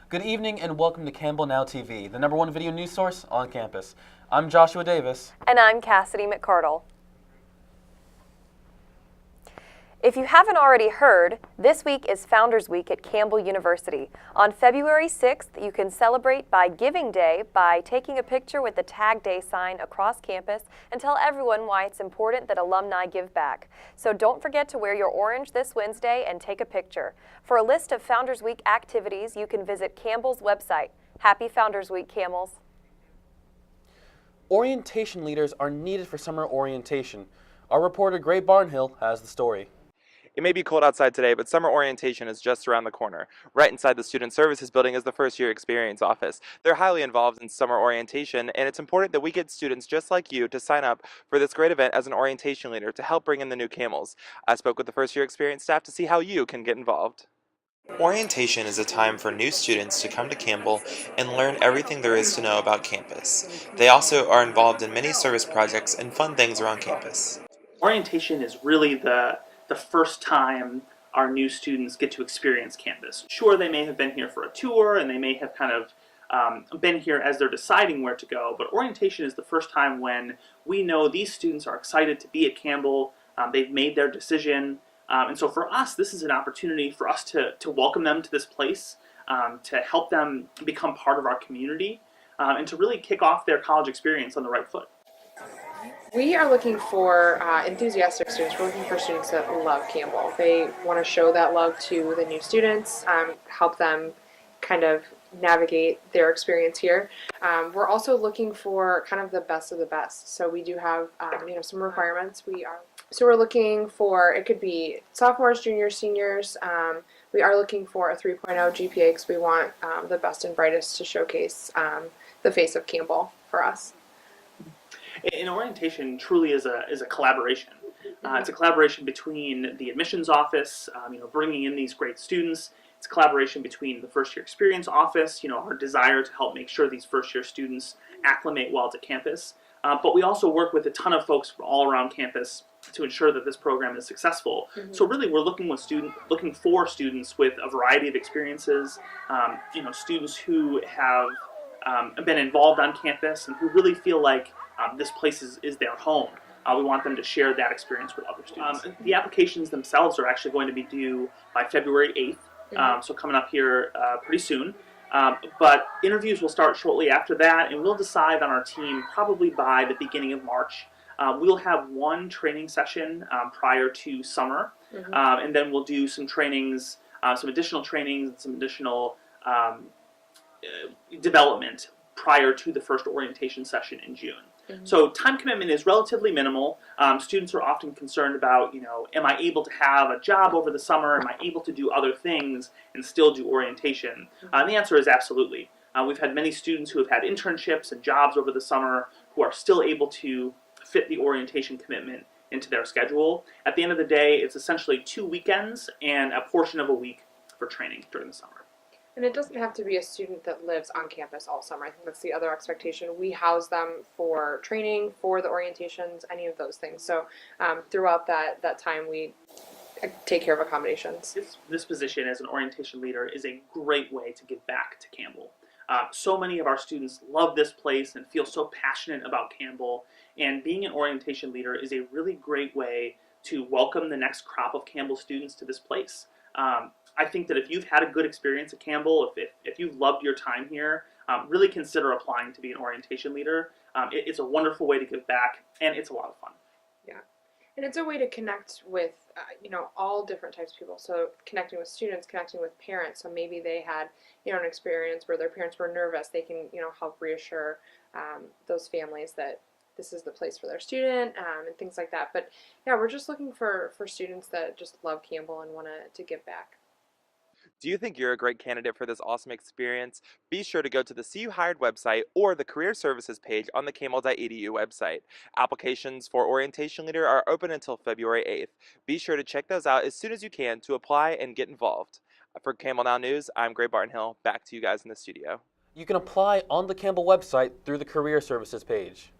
Good evening and welcome to Campbell Now TV, the #1 video news source on campus. I'm Joshua Davis. And I'm Cassidy McCardle. If you haven't already heard, this week is Founders Week at Campbell University. On February 6th, you can celebrate by Giving Day by taking a picture with the Tag Day sign across campus and tell everyone why it's important that alumni give back. So don't forget to wear your orange this Wednesday and take a picture. For a list of Founders Week activities, you can visit Campbell's website. Happy Founders Week, Camels. Orientation leaders are needed for summer orientation. Our reporter Gray Barnhill has the story. It may be cold outside today, but summer orientation is just around the corner. Right inside the Student Services building is the First Year Experience office. They're highly involved in summer orientation, and it's important that we get students just like you to sign up for this great event as an orientation leader to help bring in the new Camels. I spoke with the First Year Experience staff to see how you can get involved. Orientation is a time for new students to come to Campbell and learn everything there is to know about campus. They also are involved in many service projects and fun things around campus. Orientation is really the first time our new students get to experience campus. Sure, they may have been here for a tour and they may have kind of been here as they're deciding where to go, but orientation is the first time when we know these students are excited to be at Campbell, they've made their decision, and so for us, this is an opportunity for us to welcome them to this place, to help them become part of our community, and to really kick off their college experience on the right foot. We are looking for enthusiastic students. We're looking for students that love Campbell. They want to show that love to the new students, help them kind of navigate their experience here. We're also looking for kind of the best of the best. So we do have some requirements. So we're looking for, it could be sophomores, juniors, seniors. We are looking for a 3.0 GPA because we want the best and brightest to showcase the face of Campbell for us. And orientation truly is a collaboration. It's a collaboration between the admissions office, bringing in these great students. It's a collaboration between the First Year Experience office, our desire to help make sure these first-year students acclimate well to campus. But we also work with a ton of folks from all around campus to ensure that this program is successful. Mm-hmm. So really, we're looking for students with a variety of experiences. Students who have been involved on campus and who really feel like this place is their home. We want them to share that experience with other students. The applications themselves are actually going to be due by February 8th, so coming up here pretty soon. But interviews will start shortly after that, and we'll decide on our team probably by the beginning of March. We'll have one training session prior to summer, and then we'll do some trainings, some additional trainings, and some additional development prior to the first orientation session in June. So time commitment is relatively minimal. Students are often concerned about, am I able to have a job over the summer? Am I able to do other things and still do orientation? And the answer is absolutely. We've had many students who have had internships and jobs over the summer who are still able to fit the orientation commitment into their schedule. At the end of the day, it's essentially 2 weekends and a portion of a week for training during the summer. And it doesn't have to be a student that lives on campus all summer. I think that's the other expectation. We house them for training, for the orientations, any of those things. So throughout that time, we take care of accommodations. This position as an orientation leader is a great way to give back to Campbell. So many of our students love this place and feel so passionate about Campbell. And being an orientation leader is a really great way to welcome the next crop of Campbell students to this place. I think that if you've had a good experience at Campbell, if you've loved your time here, really consider applying to be an orientation leader. It's a wonderful way to give back, and it's a lot of fun. Yeah, and it's a way to connect with, all different types of people. So connecting with students, connecting with parents. So maybe they had, an experience where their parents were nervous. They can, help reassure those families that this is the place for their student, and things like that. But yeah, we're just looking for students that just love Campbell and want to give back. Do you think you're a great candidate for this awesome experience? Be sure to go to the See You Hired website or the Career Services page on the campbell.edu website. Applications for Orientation Leader are open until February 8th. Be sure to check those out as soon as you can to apply and get involved. For Campbell Now News, I'm Gray Barnhill. Back to you guys in the studio. You can apply on the Campbell website through the Career Services page.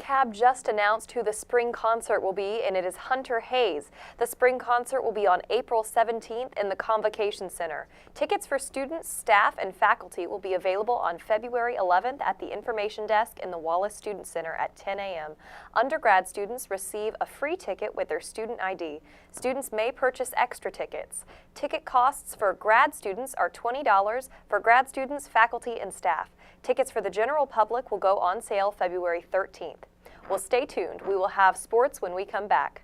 Cab just announced who the spring concert will be, and it is Hunter Hayes. The spring concert will be on April 17th in the Convocation Center. Tickets for students, staff, and faculty will be available on February 11th at the information desk in the Wallace Student Center at 10 a.m. Undergrad students receive a free ticket with their student ID. Students may purchase extra tickets. Ticket costs for grad students are $20 for grad students, faculty, and staff. Tickets for the general public will go on sale February 13th. Well, stay tuned. We will have sports when we come back.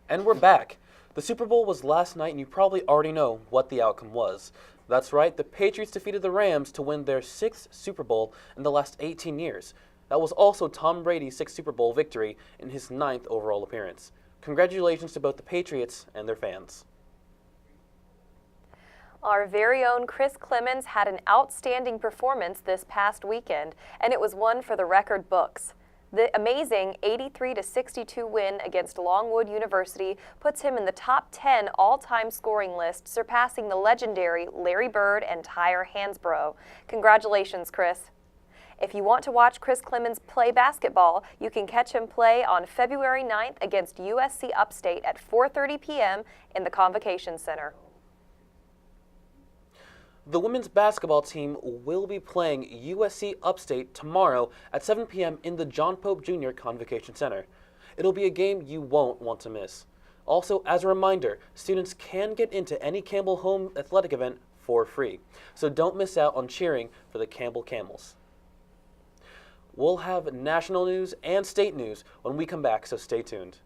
And we're back. The Super Bowl was last night, and you probably already know what the outcome was. That's right, the Patriots defeated the Rams to win their 6th Super Bowl in the last 18 years. That was also Tom Brady's 6th Super Bowl victory in his 9th overall appearance. Congratulations to both the Patriots and their fans. Our very own Chris Clemens had an outstanding performance this past weekend, and it was one for the record books. The amazing 83-62 win against Longwood University puts him in the top 10 all-time scoring list, surpassing the legendary Larry Bird and Tyre Hansbrough. Congratulations, Chris. If you want to watch Chris Clemens play basketball, you can catch him play on February 9th against USC Upstate at 4:30 p.m. in the Convocation Center. The women's basketball team will be playing USC Upstate tomorrow at 7 p.m. in the John Pope Jr. Convocation Center. It'll be a game you won't want to miss. Also, as a reminder, students can get into any Campbell home athletic event for free, so don't miss out on cheering for the Campbell Camels. We'll have national news and state news when we come back, so stay tuned.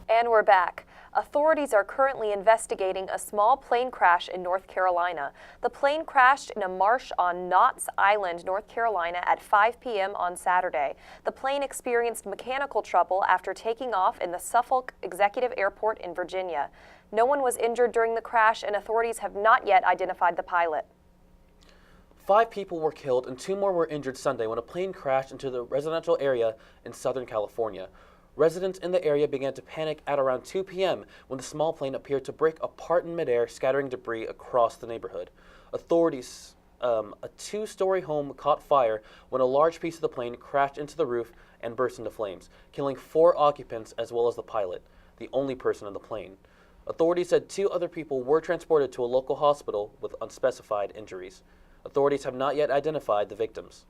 And we're back. Authorities are currently investigating a small plane crash in North Carolina. The plane crashed in a marsh on Knott's Island, North Carolina at 5 p.m. on Saturday. The plane experienced mechanical trouble after taking off in the Suffolk Executive Airport in Virginia. No one was injured during the crash, and authorities have not yet identified the pilot. 5 people were killed and 2 more were injured Sunday when a plane crashed into the residential area in Southern California. Residents in the area began to panic at around 2 p.m. when the small plane appeared to break apart in midair, scattering debris across the neighborhood. Authorities, a 2-story home caught fire when a large piece of the plane crashed into the roof and burst into flames, killing 4 occupants as well as the pilot, the only person in the plane. Authorities said 2 other people were transported to a local hospital with unspecified injuries. Authorities have not yet identified the victims.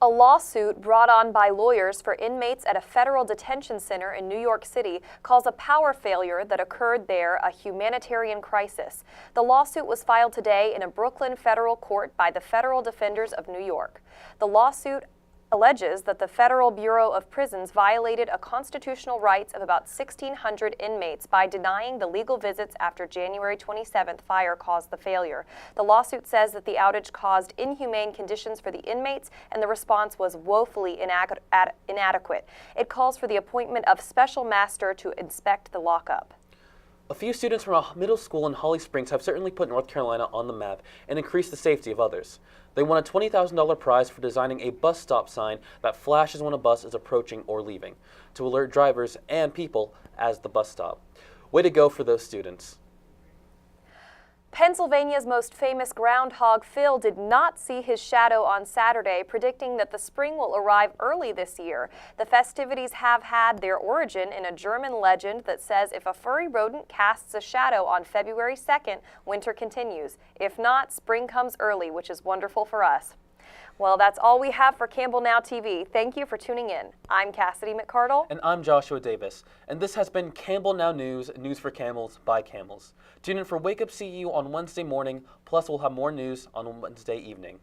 A lawsuit brought on by lawyers for inmates at a federal detention center in New York City calls a power failure that occurred there a humanitarian crisis. The lawsuit was filed today in a Brooklyn federal court by the Federal Defenders of New York. The lawsuit alleges that the Federal Bureau of Prisons violated a constitutional rights of about 1,600 inmates by denying the legal visits after January 27th fire caused the failure. The lawsuit says that the outage caused inhumane conditions for the inmates and the response was woefully inadequate. It calls for the appointment of special master to inspect the lockup. A few students from a middle school in Holly Springs have certainly put North Carolina on the map and increased the safety of others. They won a $20,000 prize for designing a bus stop sign that flashes when a bus is approaching or leaving, to alert drivers and people as the bus stop. Way to go for those students. Pennsylvania's most famous groundhog, Phil, did not see his shadow on Saturday, predicting that the spring will arrive early this year. The festivities have had their origin in a German legend that says if a furry rodent casts a shadow on February 2nd, winter continues. If not, spring comes early, which is wonderful for us. Well, that's all we have for Campbell Now TV. Thank you for tuning in. I'm Cassidy McCardle. And I'm Joshua Davis. And this has been Campbell Now News, news for camels by camels. Tune in for Wake Up CU on Wednesday morning, plus we'll have more news on Wednesday evening.